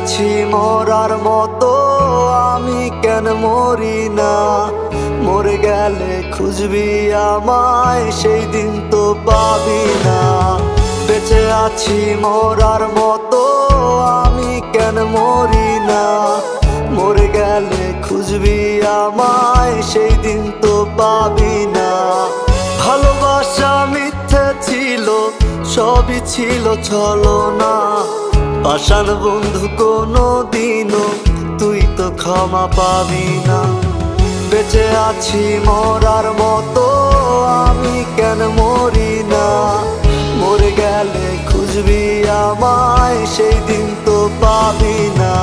আছি মরার মতো, আমি কেন মরি না? মরে গেলে খুঁজবি আমায়, সেই দিন তো পাবি না। বেঁচে আছি মরার মতো, আমি কেন মরি না? মরে গেলে খুঁজবি আমায়, সেই দিন তো পাবি না। ভালোবাসা মিথ্যে ছিল, সবই ছিল ছলনা। পাষাণ বন্ধু কোনো দিনও তুই তো ক্ষমা পাবি না। বেঁচে আছি মরার মতো, আমি কেন মরি না? মরে গেলে খুঁজবি আমায়, সেই দিন তো পাবি না।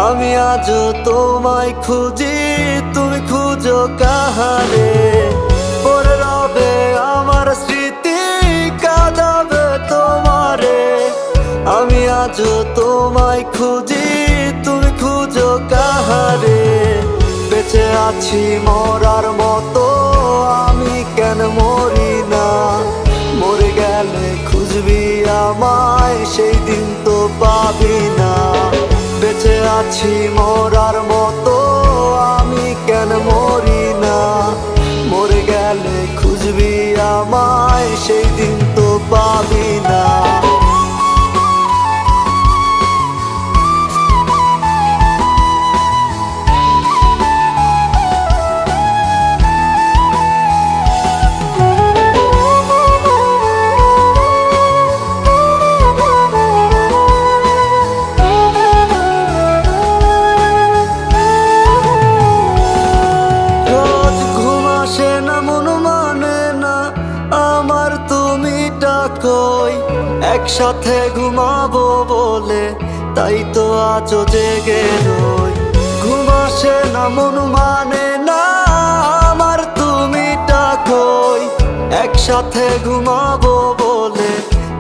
আমি আজও তোমায় খুঁজি, তুমি খুঁজো কাহারে? পরে রবে আমার স্মৃতি, কাঁদাবে তোমারে। আমি আজও তোমায় খুঁজি, তুমি খুঁজো কাহারে? বেঁচে আছি মরার মতো, আমি কেন মরি না? মরে গেলে খুঁজবি আমায়, সেই দিন তো পাবি না। বেঁচে আছি মরার মতো, আমি কেন মরি না? মরে গেলে খুঁজবি আমায়, সেই দিন তো পাবি না। একসাথে ঘুমাবো বলে তাই তো আজও জেগে রই। ঘুম আসে না, মন মানে না আমার, তুমি ডাকোই। একসাথে ঘুমাবো বলে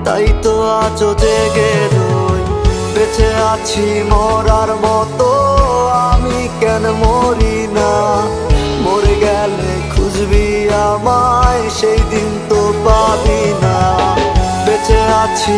তাই তো আজও জেগে রই। বেঁচে আছি মরার মতো, আমি কেন মরি না? মরে গেলে খুঁজবি আমায়, সেই দিন তো পাবি না। বেঁচে আছি